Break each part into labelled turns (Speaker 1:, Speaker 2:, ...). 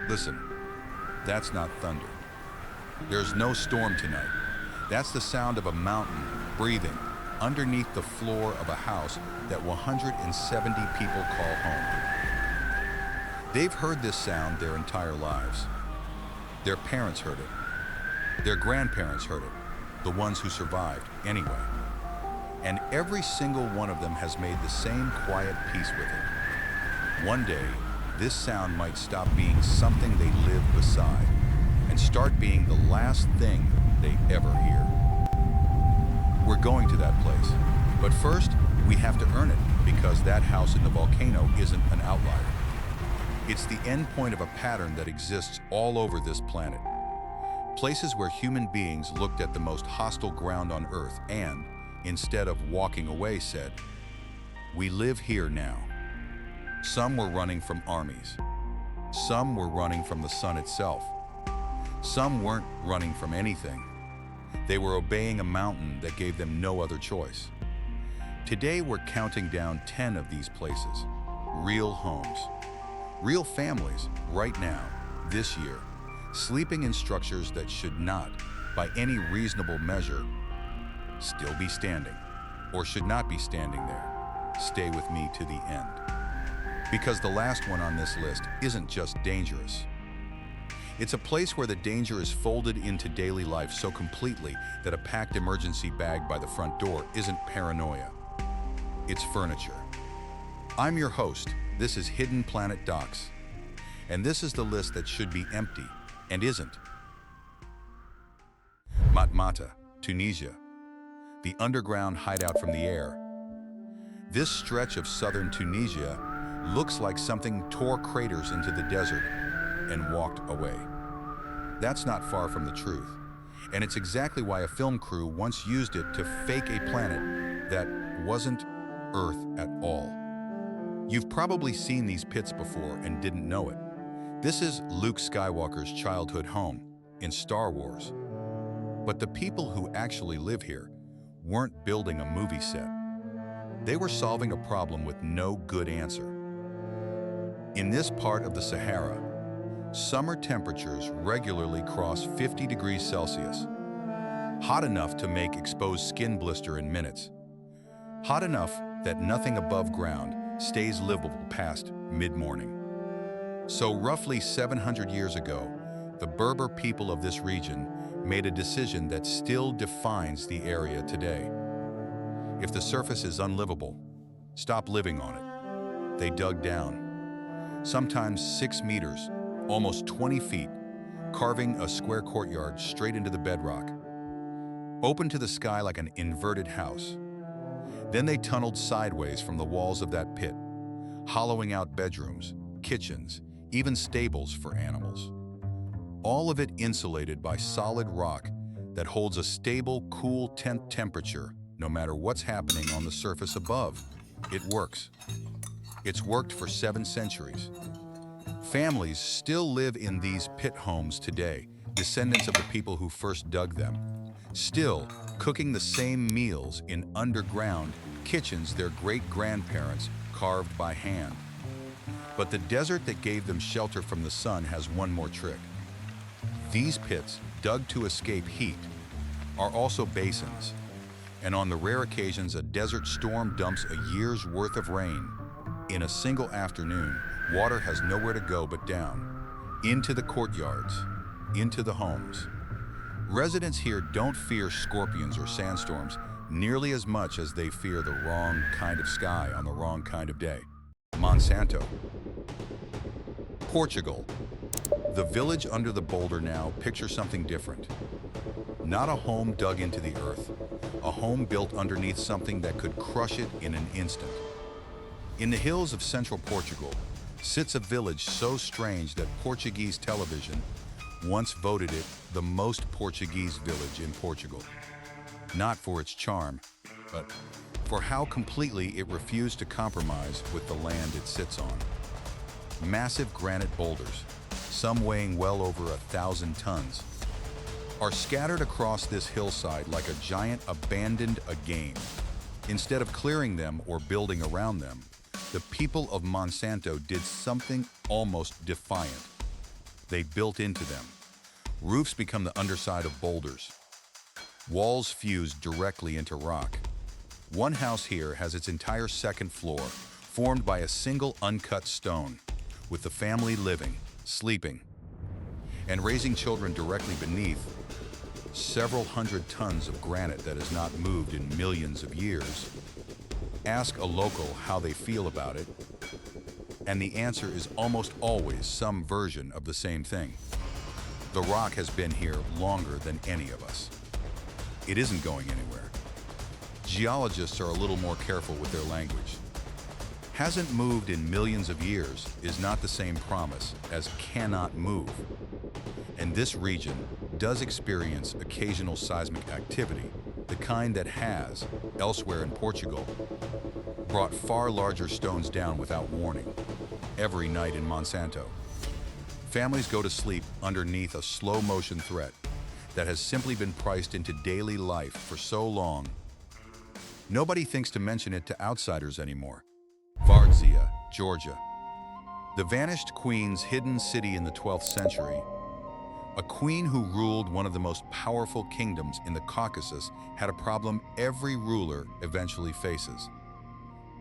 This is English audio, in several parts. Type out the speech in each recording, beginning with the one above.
Speaker 1: Listen, that's not thunder. There's no storm tonight. That's the sound of a mountain breathing underneath the floor of a house that 170 people call home. They've heard this sound their entire lives. Their parents heard it. Their grandparents heard it, the ones who survived anyway. And every single one of them has made the same quiet peace with it. One day, this sound might stop being something they live beside and start being the last thing they ever hear. We're going to that place, but first we have to earn it because that house in the volcano isn't an outlier. It's the end point of a pattern that exists all over this planet. Places where human beings looked at the most hostile ground on Earth and, instead of walking away, said, "We live here now." Some were running from armies. Some were running from the sun itself. Some weren't running from anything. They were obeying a mountain that gave them no other choice. Today we're counting down 10 of these places. Real homes. Real families, right now, this year, sleeping in structures that should not, by any reasonable measure, still be standing, or should not be standing there. Stay with me to the end. Because the last one on this list isn't just dangerous. It's a place where the danger is folded into daily life so completely that a packed emergency bag by the front door isn't paranoia. It's furniture. I'm your host. This is Hidden Planet Docs. And this is the list that should be empty and isn't. Matmata, Tunisia. The underground hideout from the air. This stretch of southern Tunisia looks like something tore craters into the desert and walked away. That's not far from the truth, and it's exactly why a film crew once used it to fake a planet that wasn't Earth at all. You've probably seen these pits before and didn't know it. This is Luke Skywalker's childhood home in Star Wars. But the people who actually live here weren't building a movie set. They were solving a problem with no good answer. In this part of the Sahara, summer temperatures regularly cross 50 degrees Celsius. Hot enough to make exposed skin blister in minutes. Hot enough that nothing above ground stays livable past mid-morning. So roughly 700 years ago, the Berber people of this region made a decision that still defines the area today. If the surface is unlivable, stop living on it. They dug down. Sometimes 6 meters, almost 20 feet, carving a square courtyard straight into the bedrock, open to the sky like an inverted house. Then they tunneled sideways from the walls of that pit, hollowing out bedrooms, kitchens, even stables for animals. All of it insulated by solid rock that holds a stable, cool temperature no matter what's happening on the surface above. It works. It's worked for 7 centuries. Families still live in these pit homes today, descendants of the people who first dug them, still cooking the same meals in underground kitchens their great-grandparents carved by hand. But the desert that gave them shelter from the sun has one more trick. These pits, dug to escape heat, are also basins, and on the rare occasions a desert storm dumps a year's worth of rain. In a single afternoon, water has nowhere to go but down, into the courtyards, into the homes. Residents here don't fear scorpions or sandstorms nearly as much as they fear the wrong kind of sky on the wrong kind of day. Monsanto. Portugal. The village under the Boulder now, picture something different. Not a home dug into the earth, a home built underneath something that could crush it in an instant. In the hills of central Portugal sits a village so strange that Portuguese television once voted it the most Portuguese village in Portugal. Not for its charm, but for how completely it refused to compromise with the land it sits on. Massive granite boulders, some weighing well over 1,000 tons, are scattered across this hillside like a giant abandoned game. Instead of clearing them or building around them, the people of Monsanto did something almost defiant. they built into them. Roofs become the underside of boulders. Walls fuse directly into rock. One house here has its entire second floor formed by a single uncut stone, with the family living, sleeping, and raising children directly beneath. Several hundred tons of granite that has not moved in millions of years. Ask a local how they feel about it, and the answer is almost always some version of the same thing. The rock has been here longer than any of us. It isn't going anywhere. Geologists are a little more careful with their language. Hasn't moved in millions of years is not the same promise as cannot move. And this region does experience occasional seismic activity, the kind that has, elsewhere in Portugal, brought far larger stones down without warning, every night in Monsanto. Families go to sleep underneath a slow-motion threat that has simply been priced into daily life for so long, nobody thinks to mention it to outsiders anymore. Vardzia, Georgia. The vanished queen's hidden city in the 12th century. A queen who ruled one of the most powerful kingdoms in the Caucasus had a problem every ruler eventually faces.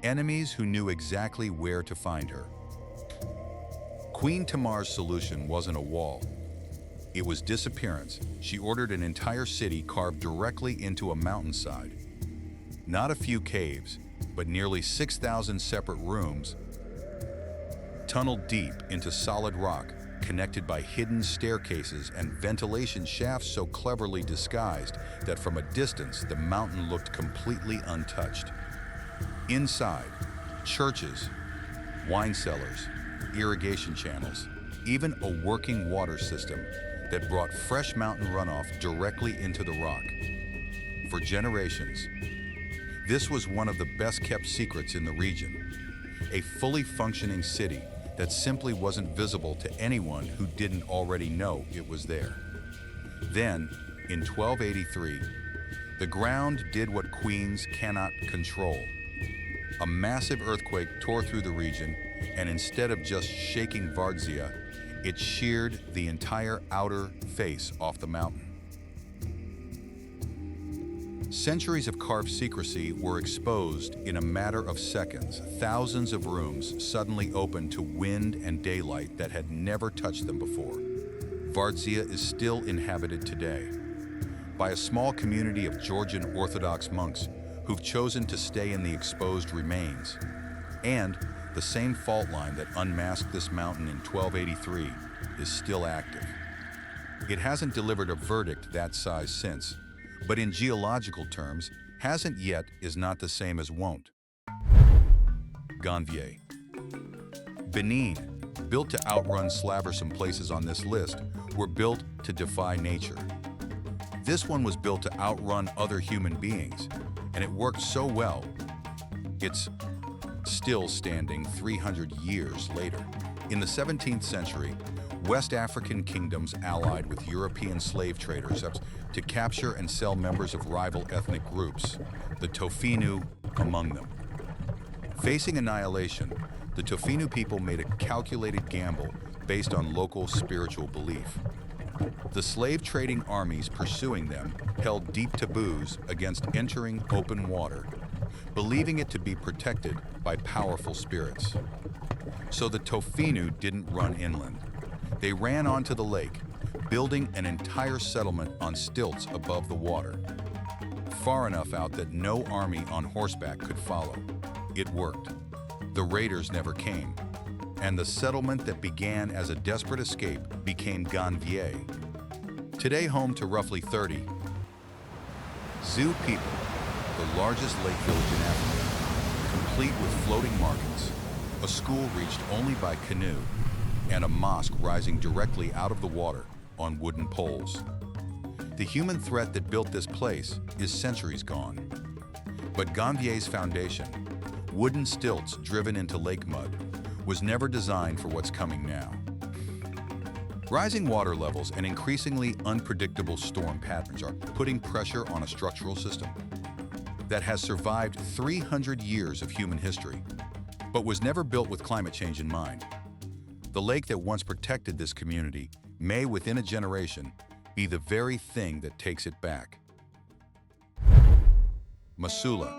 Speaker 1: Enemies who knew exactly where to find her. Queen Tamar's solution wasn't a wall. It was disappearance. She ordered an entire city carved directly into a mountainside. Not a few caves, but nearly 6,000 separate rooms, tunneled deep into solid rock, connected by hidden staircases and ventilation shafts so cleverly disguised that from a distance the mountain looked completely untouched. Inside, churches, wine cellars, irrigation channels, even a working water system that brought fresh mountain runoff directly into the rock. For generations, this was one of the best-kept secrets in the region, a fully functioning city that simply wasn't visible to anyone who didn't already know it was there. Then, in 1283, the ground did what queens cannot control. A massive earthquake tore through the region, and instead of just shaking Vardzia, it sheared the entire outer face off the mountain. Centuries of carved secrecy were exposed in a matter of seconds. Thousands of rooms suddenly opened to wind and daylight that had never touched them before. Vardzia is still inhabited today by a small community of Georgian Orthodox monks who've chosen to stay in the exposed remains. And the same fault line that unmasked this mountain in 1283 is still active. It hasn't delivered a verdict that size since, but in geological terms, hasn't yet is not the same as won't. Ganvié. Benin, built to outrun some places on this list, were built to defy nature. This one was built to outrun other human beings, and it worked so well, it's still standing 300 years later. In the 17th century, West African kingdoms allied with European slave traders to capture and sell members of rival ethnic groups, the Tofinu among them. Facing annihilation, the Tofinu people made a calculated gamble based on local spiritual belief. The slave-trading armies pursuing them held deep taboos against entering open water, believing it to be protected by powerful spirits. So the Tofinu didn't run inland. They ran onto the lake, building an entire settlement on stilts above the water, far enough out that no army on horseback could follow. It worked. The raiders never came, and the settlement that began as a desperate escape became Ganvié, today home to roughly 30 Zoo people, the largest lake village in Africa, complete with floating markets, a school reached only by canoe, and a mosque rising directly out of the water on wooden poles. The human threat that built this place is centuries gone. But Ganvié's foundation, wooden stilts driven into lake mud, was never designed for what's coming now. Rising water levels and increasingly unpredictable storm patterns are putting pressure on a structural system that has survived 300 years of human history, but was never built with climate change in mind. The lake that once protected this community may, within a generation, be the very thing that takes it back. Masuleh,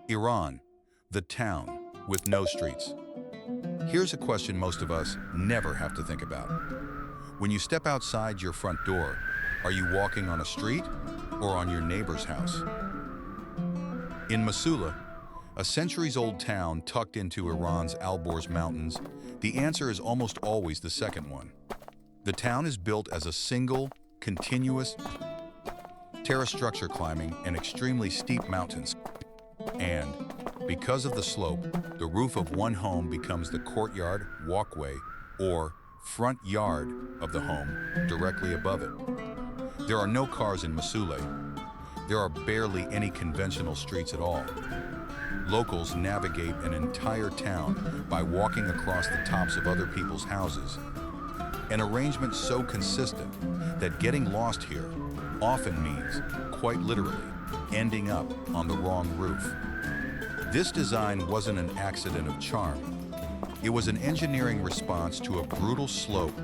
Speaker 1: Iran, the town with no streets. Here's a question most of us never have to think about. When you step outside your front door, are you walking on a street or on your neighbor's house? In Masuleh, a centuries-old town tucked into Iran's Alborz Mountains, the answer is almost always the second one. The town is built as a single, continuous terrace structure climbing an extremely steep mountains. And, because of the slope, the roof of one home becomes the courtyard, walkway, or front yard of the home directly above it. There are no cars in Masuleh. There are barely any conventional streets at all. Locals navigate an entire town by walking across the tops of other people's houses. An arrangement so consistent that getting lost here often means, quite literally, ending up on the wrong roof. This design wasn't an accident of charm. It was an engineering response to a brutal slope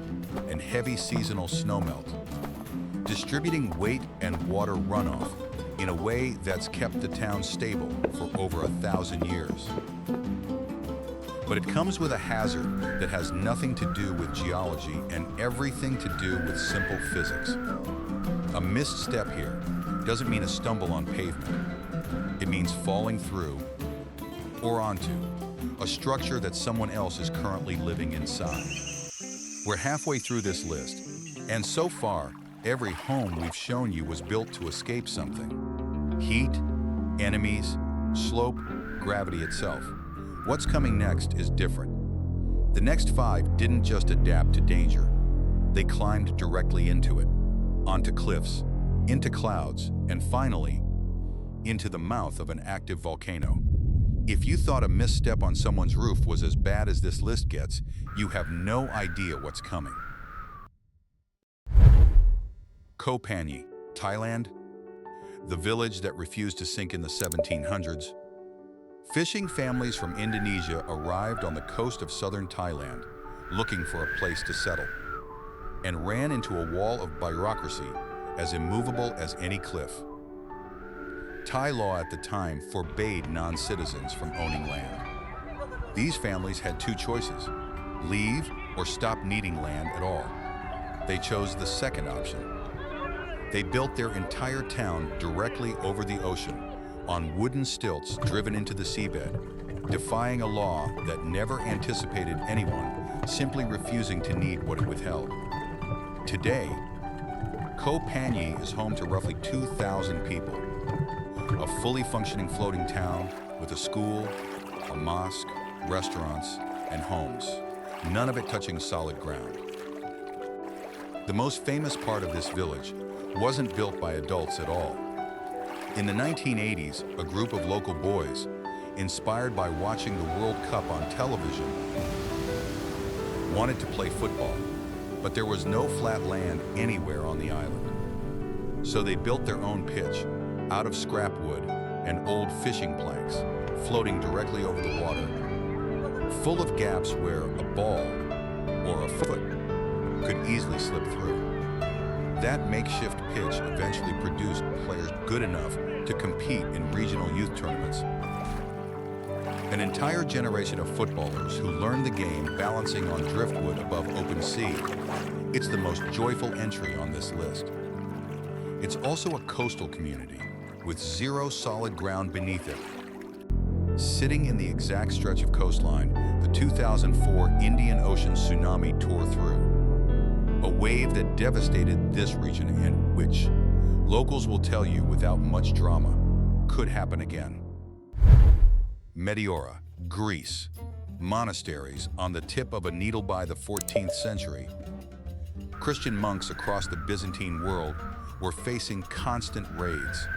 Speaker 1: and heavy seasonal snowmelt, distributing weight and water runoff in a way that's kept the town stable for over 1,000 years. But it comes with a hazard that has nothing to do with geology and everything to do with simple physics. A misstep here doesn't mean a stumble on pavement. It means falling through or onto a structure that someone else is currently living inside. We're halfway through this list, and so far, every home we've shown you was built to escape something. Heat, enemies, slope, gravity itself. What's coming next is different. The next 5 didn't just adapt to danger. They climbed directly into it, onto cliffs, into clouds, and finally, into the mouth of an active volcano. If you thought a misstep on someone's roof was as bad as this list gets, you have no idea what's coming. Panyee, Thailand, the village that refused to sink in the 1700s. Fishing families from Indonesia arrived on the coast of southern Thailand, looking for a place to settle, and ran into a wall of bureaucracy as immovable as any cliff. Thai law at the time forbade non-citizens from owning land. These families had 2 choices: leave or stop needing land at all. They chose the second option. They built their entire town directly over the ocean, on wooden stilts driven into the seabed, defying a law that never anticipated anyone simply refusing to need what it withheld. Today, Panyee is home to roughly 2,000 people. A fully functioning floating town with a school, a mosque, restaurants, and homes, none of it touching solid ground. The most famous part of this village wasn't built by adults at all. In the 1980s, a group of local boys, inspired by watching the World Cup on television, wanted to play football, but there was no flat land anywhere on the island. So they built their own pitch, out of scrap wood and old fishing planks, floating directly over the water, full of gaps where a ball or a foot could easily slip through. That makeshift pitch eventually produced players good enough to compete in regional youth tournaments. An entire generation of footballers who learned the game balancing on driftwood above open sea. It's the most joyful entry on this list. It's also a coastal community, with 0 solid ground beneath it. Sitting in the exact stretch of coastline, the 2004 Indian Ocean tsunami tore through. A wave that devastated this region and which, locals will tell you without much drama, could happen again. Meteora, Greece. Monasteries on the tip of a needle by the 14th century. Christian monks across the Byzantine world were facing constant raids.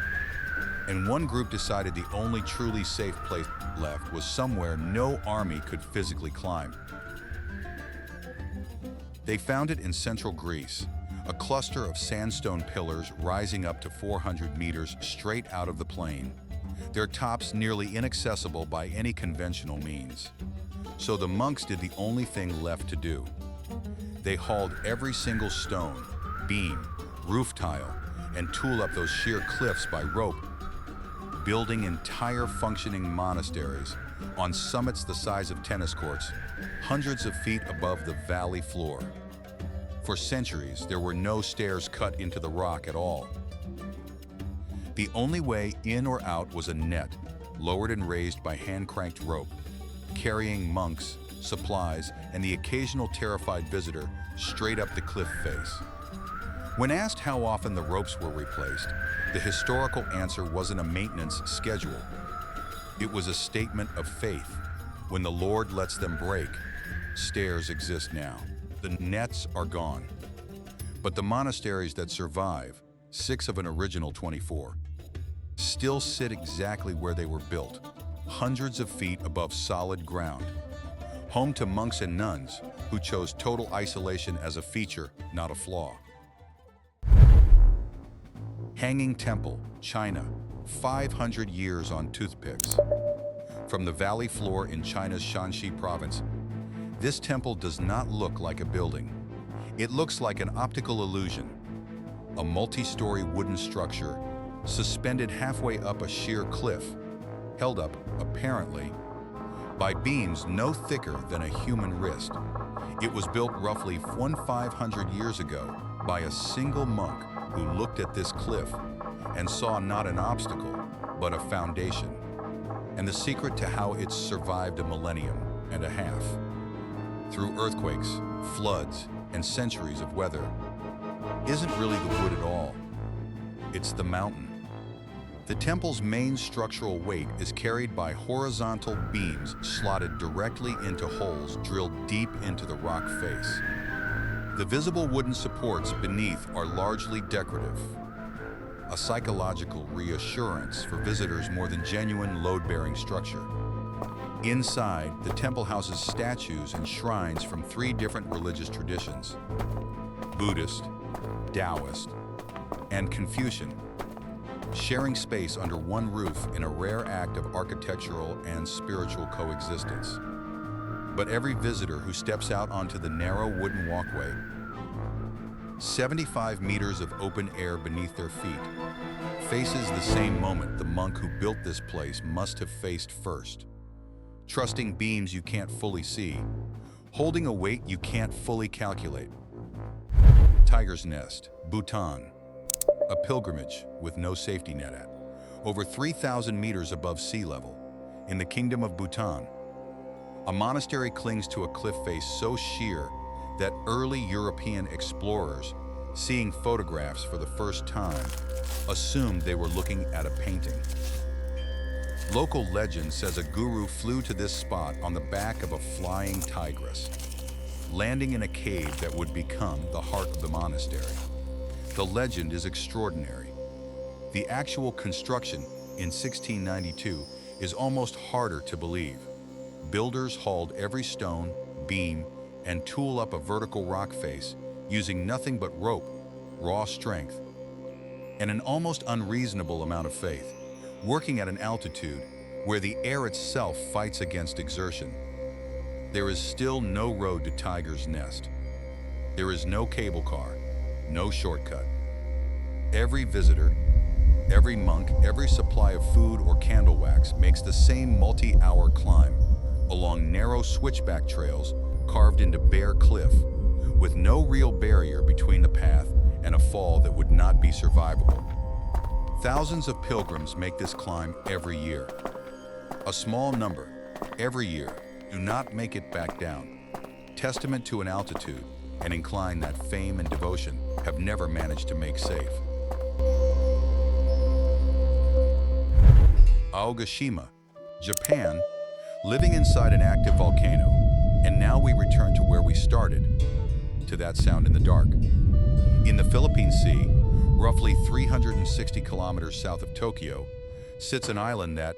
Speaker 1: And one group decided the only truly safe place left was somewhere no army could physically climb. They found it in central Greece, a cluster of sandstone pillars rising up to 400 meters straight out of the plain, their tops nearly inaccessible by any conventional means. So the monks did the only thing left to do. They hauled every single stone, beam, roof tile, and tool up those sheer cliffs by rope, building entire functioning monasteries on summits the size of tennis courts, hundreds of feet above the valley floor. For centuries, there were no stairs cut into the rock at all. The only way in or out was a net, lowered and raised by hand-cranked rope, carrying monks, supplies, and the occasional terrified visitor straight up the cliff face. When asked how often the ropes were replaced, the historical answer wasn't a maintenance schedule. It was a statement of faith. When the Lord lets them break, stairs exist now. The nets are gone. But the monasteries that survive, 6 of an original 24, still sit exactly where they were built, hundreds of feet above solid ground. Home to monks and nuns who chose total isolation as a feature, not a flaw. Hanging Temple, China, 500 years on Toothpicks. From the valley floor in China's Shanxi province, this temple does not look like a building. It looks like an optical illusion. A multi-story wooden structure, suspended halfway up a sheer cliff, held up, apparently, by beams no thicker than a human wrist. It was built roughly 1,500 years ago by a single monk who looked at this cliff and saw not an obstacle, but a foundation, and the secret to how it's survived a millennium and a half. Through earthquakes, floods, and centuries of weather, isn't really the wood at all. It's the mountain. The temple's main structural weight is carried by horizontal beams slotted directly into holes drilled deep into the rock face. The visible wooden supports beneath are largely decorative, a psychological reassurance for visitors more than genuine load-bearing structure. Inside, the temple houses statues and shrines from 3 different religious traditions: Buddhist, Taoist, and Confucian, sharing space under one roof in a rare act of architectural and spiritual coexistence. But every visitor who steps out onto the narrow wooden walkway, 75 meters of open air beneath their feet, faces the same moment the monk who built this place must have faced first. Trusting beams you can't fully see, holding a weight you can't fully calculate. Tiger's Nest, Bhutan. A pilgrimage with no safety net at, over 3,000 meters above sea level, in the Kingdom of Bhutan. A monastery clings to a cliff face so sheer that early European explorers, seeing photographs for the first time, assumed they were looking at a painting. Local legend says a guru flew to this spot on the back of a flying tigress, landing in a cave that would become the heart of the monastery. The legend is extraordinary. The actual construction in 1692 is almost harder to believe. Builders hauled every stone, beam, and tool up a vertical rock face using nothing but rope, raw strength, and an almost unreasonable amount of faith, working at an altitude where the air itself fights against exertion. There is still no road to Tiger's Nest. There is no cable car, no shortcut. Every visitor, every monk, every supply of food or candle wax makes the same multi-hour climb along narrow switchback trails carved into bare cliff, with no real barrier between the path and a fall that would not be survivable. Thousands of pilgrims make this climb every year. A small number, every year, do not make it back down, testament to an altitude and incline that fame and devotion have never managed to make safe. Aogashima, Japan, living inside an active volcano, and now we return to where we started, to that sound in the dark. In the Philippine Sea, roughly 360 kilometers south of Tokyo, sits an island that,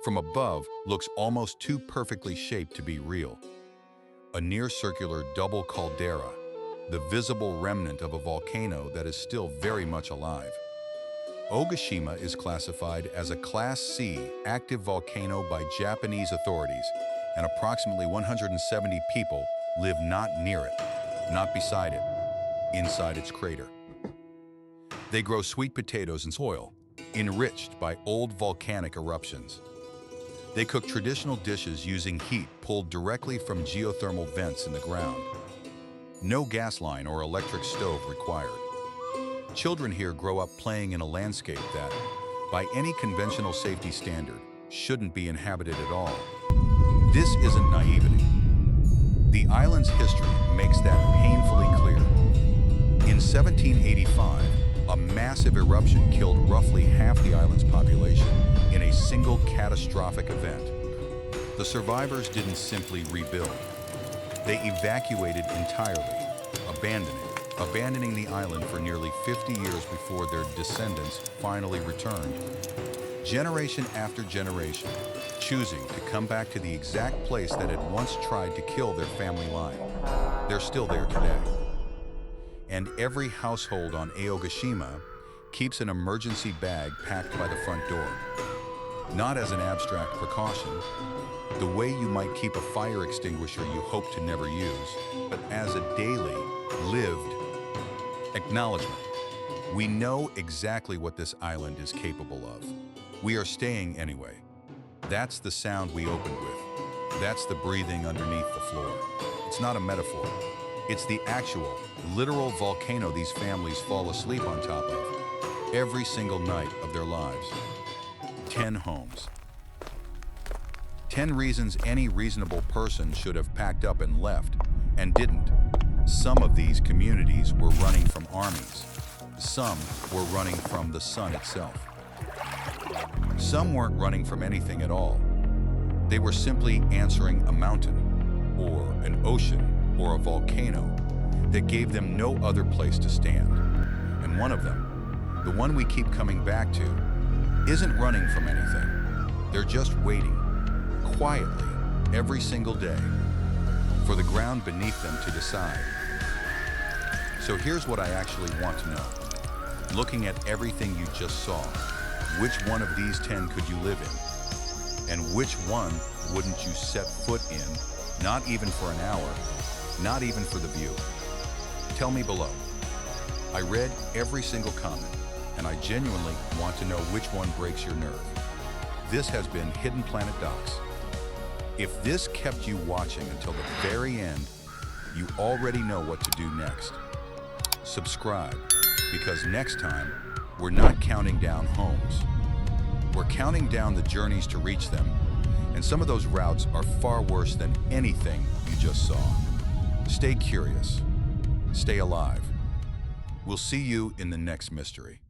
Speaker 1: from above, looks almost too perfectly shaped to be real. A near-circular double caldera, the visible remnant of a volcano that is still very much alive. Aogashima is classified as a Class C active volcano by Japanese authorities and approximately 170 people live not near it, not beside it, inside its crater. They grow sweet potatoes in soil, enriched by old volcanic eruptions. They cook traditional dishes using heat pulled directly from geothermal vents in the ground. No gas line or electric stove required. Children here grow up playing in a landscape that, by any conventional safety standard, shouldn't be inhabited at all. This isn't naivety. The island's history makes that painfully clear. In 1785, a massive eruption killed roughly half the island's population in a single catastrophic event. The survivors didn't simply rebuild. They evacuated entirely, abandoning the island for nearly 50 years before their descendants finally returned. Generation after generation, choosing to come back to the exact place that had once tried to kill their family line. They're still there today. And every household on Aogashima keeps an emergency bag packed by the front door. Not as an abstract precaution, the way you might keep a fire extinguisher you hope to never use, but as a daily, lived acknowledgement. We know exactly what this island is capable of. We are staying anyway. That's the sound we opened with. That's the breathing underneath the floor. It's not a metaphor. It's the actual, literal volcano these families fall asleep on top of every single night of their lives. 10 homes. 10 reasons any reasonable person should have packed up and left, and didn't. Some of these communities were running from armies. Some were running from the sun itself. Some weren't running from anything at all. They were simply answering a mountain, or an ocean, or a volcano that gave them no other place to stand. And one of them, the one we keep coming back to, isn't running from anything. They're just waiting, quietly, every single day, for the ground beneath them to decide. So here's what I actually want to know. Looking at everything you just saw, which one of these 10 could you live in? And which one wouldn't you set foot in, not even for an hour, not even for the view? Tell me below. I read every single comment, and I genuinely want to know which one breaks your nerve. This has been Hidden Planet Docs. If this kept you watching until the very end, you already know what to do next. Subscribe, because next time, we're not counting down homes. We're counting down the journeys to reach them, and some of those routes are far worse than anything you just saw. Stay curious. Stay alive. We'll see you in the next mystery.